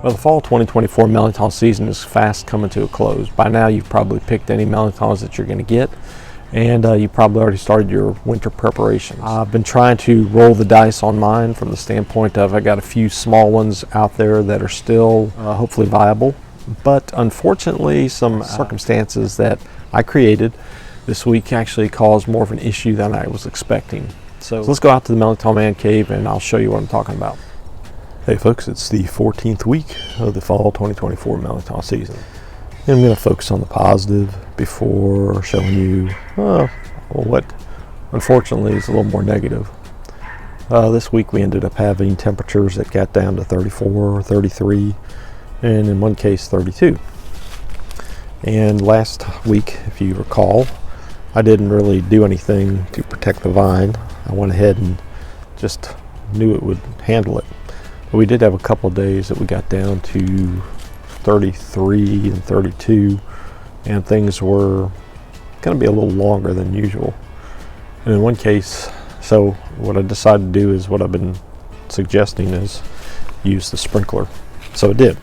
Well, the fall 2024 Mirliton season is fast coming to a close. By now you've probably picked any Mirlitons that you're going to get, and you probably already started your winter preparations. I've been trying to roll the dice on mine from the standpoint of I got a few small ones out there that are still hopefully viable, but unfortunately some circumstances that I created this week actually caused more of an issue than I was expecting. So let's go out to the Mirliton Man Cave and I'll show you what I'm talking about. Hey folks, it's the 14th week of the fall 2024 Mirliton season. And I'm going to focus on the positive before showing you what unfortunately is a little more negative. This week we ended up having temperatures that got down to 34, 33, and in one case 32. And last week, if you recall, I didn't really do anything to protect the vine. I went ahead and just knew it would handle it. But we did have a couple of days that we got down to 33 and 32, and things were going to be a little longer than usual. And in one case, so what I decided to do is what I've been suggesting is use the sprinkler. So I did.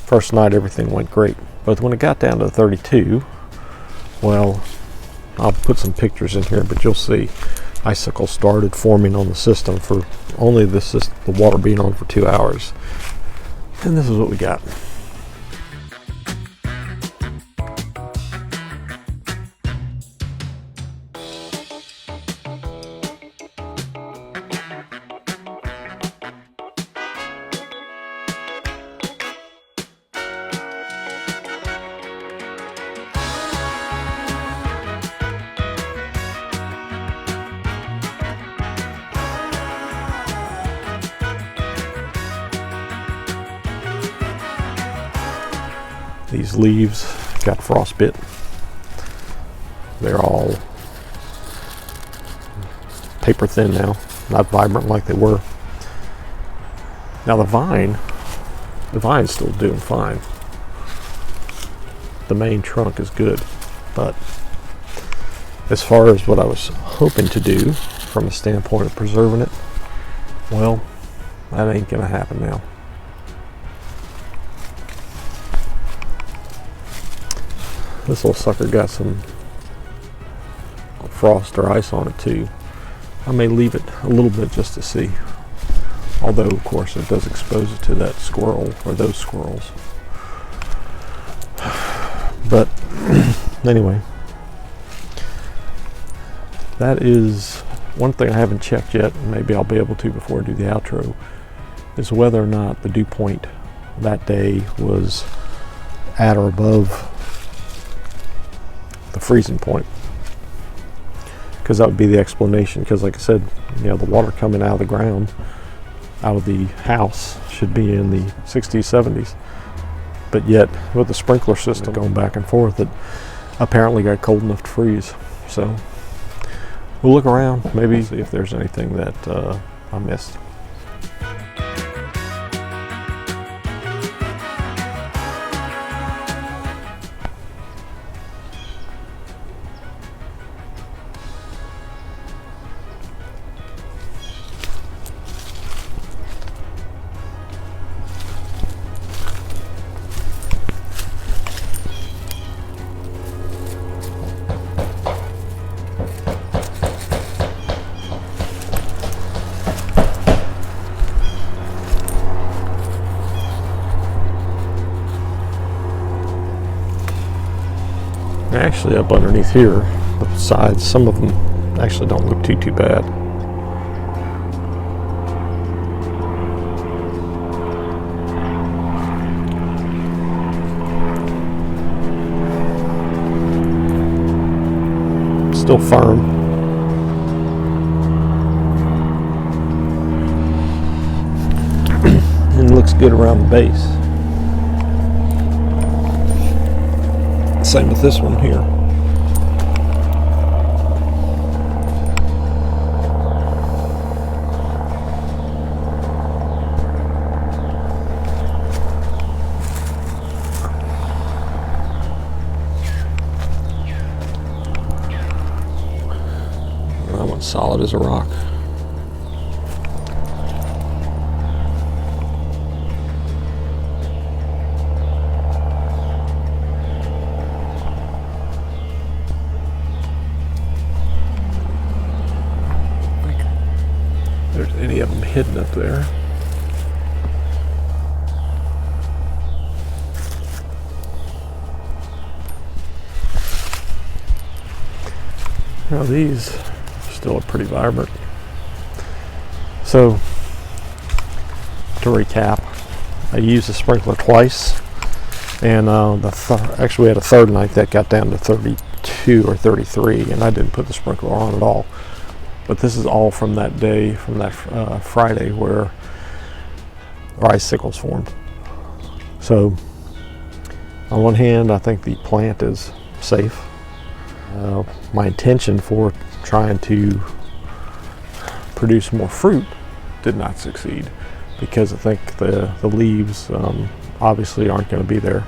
First night everything went great, but when it got down to 32, well, I'll put some pictures in here, but you'll see icicles started forming on the system for only the water being on for 2 hours. And this is what we got. These leaves got frostbit. They're all paper thin now, not vibrant like they were. Now the vine's still doing fine. The main trunk is good, but as far as what I was hoping to do from a standpoint of preserving it, well, that ain't gonna happen now. This little sucker got some frost or ice on it too. I may leave it a little bit just to see. Although, of course, it does expose it to that squirrel or those squirrels. But anyway, that is one thing I haven't checked yet, and maybe I'll be able to before I do the outro, is whether or not the dew point that day was at or above the freezing point, because that would be the explanation. Because like I said, you know, the water coming out of the ground, out of the house, should be in the 60s, 70s, but yet with the sprinkler system going back and forth, it apparently got cold enough to freeze. So we'll look around, maybe see if there's anything that I missed. Actually, up underneath here, the sides, some of them actually don't look too bad. Still firm. And looks good around the base. Same with this one here. Solid as a rock. There's any of them hidden up there. Now these still are pretty vibrant. So to recap, I used the sprinkler twice, and actually we had a third night that got down to 32 or 33, and I didn't put the sprinkler on at all. But this is all from that day, from that Friday where icicles formed. So on one hand, I think the plant is safe. My intention for trying to produce more fruit did not succeed, because I think the leaves obviously aren't going to be there.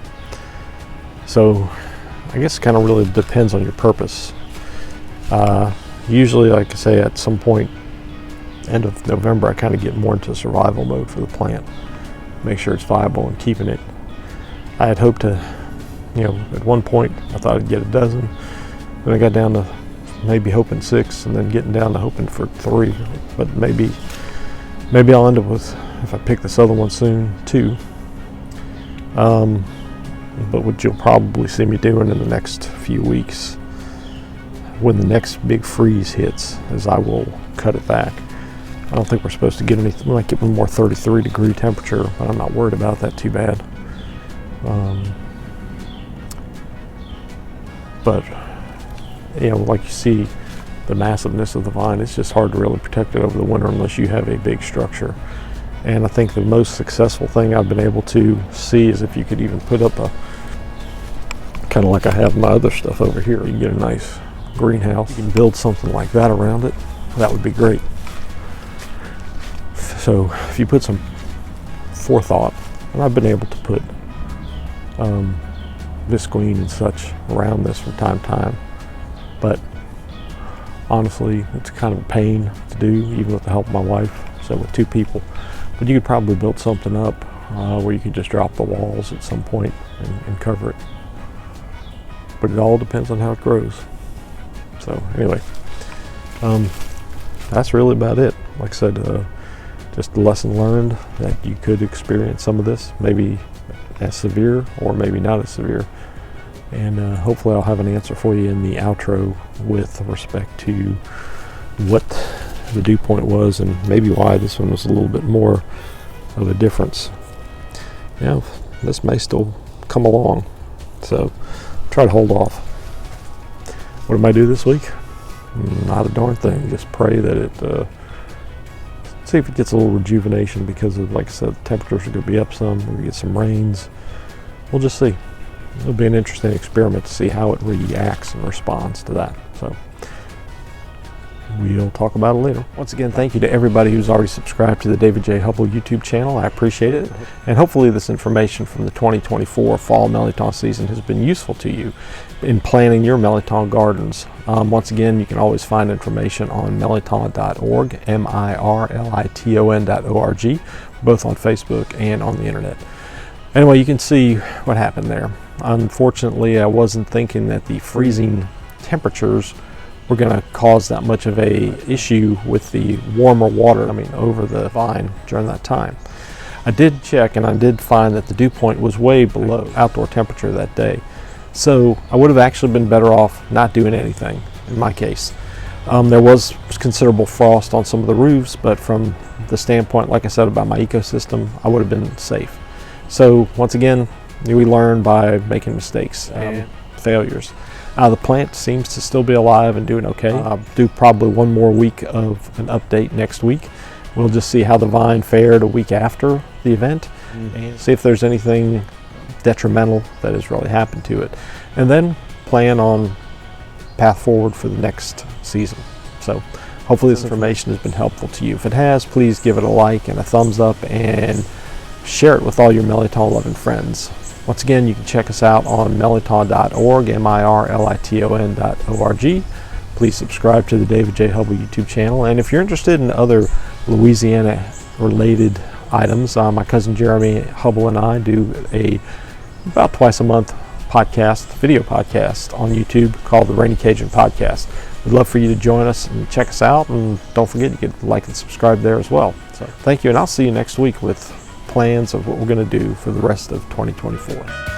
So I guess it kind of really depends on your purpose. Usually, like I say, at some point, end of November, I kind of get more into survival mode for the plant. Make sure it's viable and keeping it. I had hoped to, at one point, I thought I'd get a dozen. Then I got down to maybe hoping 6, and then getting down to hoping for 3. But maybe I'll end up with, if I pick this other one soon, 2. But what you'll probably see me doing in the next few weeks, when the next big freeze hits, is I will cut it back. I don't think we're supposed to get anything. We might get one more 33-degree temperature, but I'm not worried about that too bad. But like you see, the massiveness of the vine, it's just hard to really protect it over the winter unless you have a big structure. And I think the most successful thing I've been able to see is if you could even put up a, kind of like I have my other stuff over here, you can get a nice greenhouse. You can build something like that around it. That would be great. So if you put some forethought, and I've been able to put visqueen and such around this from time to time, but honestly it's kind of a pain to do, even with the help of my wife, so with 2 people. But you could probably build something up where you could just drop the walls at some point and cover it. But it all depends on how it grows. So anyway, that's really about it. Like I said, just a lesson learned that you could experience some of this, maybe as severe or maybe not as severe. And hopefully I'll have an answer for you in the outro with respect to what the dew point was, and maybe why this one was a little bit more of a difference. This may still come along, so try to hold off. What am I do this week? Not a darn thing. Just pray that it see if it gets a little rejuvenation, because of, like I said, the temperatures are going to be up some. We're going to get some rains. We'll just see. It'll be an interesting experiment to see how it reacts and responds to that. So we'll talk about it later. Once again, thank you to everybody who's already subscribed to the David J. Hubbell YouTube channel. I appreciate it. And hopefully this information from the 2024 fall Mirliton season has been useful to you in planning your Mirliton gardens. Once again, you can always find information on mirliton.org, mirliton.org, both on Facebook and on the internet. Anyway, you can see what happened there. Unfortunately, I wasn't thinking that the freezing temperatures were going to cause that much of a issue with the warmer water coming over the vine during that time. I did check, and I did find that the dew point was way below outdoor temperature that day. So I would have actually been better off not doing anything in my case. There was considerable frost on some of the roofs, but from the standpoint, like I said, about my ecosystem, I would have been safe. So once again, we learn by making mistakes and failures. The plant seems to still be alive and doing okay. I'll do probably one more week of an update next week. We'll just see how the vine fared a week after the event, and see if there's anything detrimental that has really happened to it, and then plan on path forward for the next season. So hopefully this information has been helpful to you. If it has, please give it a like and a thumbs up, and share it with all your Mirliton loving friends. Once again, you can check us out on mirliton.org, mirliton.org. please subscribe to the David J. Hubbell YouTube channel. And if you're interested in other Louisiana related items, my cousin Jeremy Hubbell and I do about twice a month video podcast on YouTube called the Rainy Cajun Podcast. We'd love for you to join us and check us out, and don't forget you can like and subscribe there as well. So thank you, and I'll see you next week with plans of what we're going to do for the rest of 2024.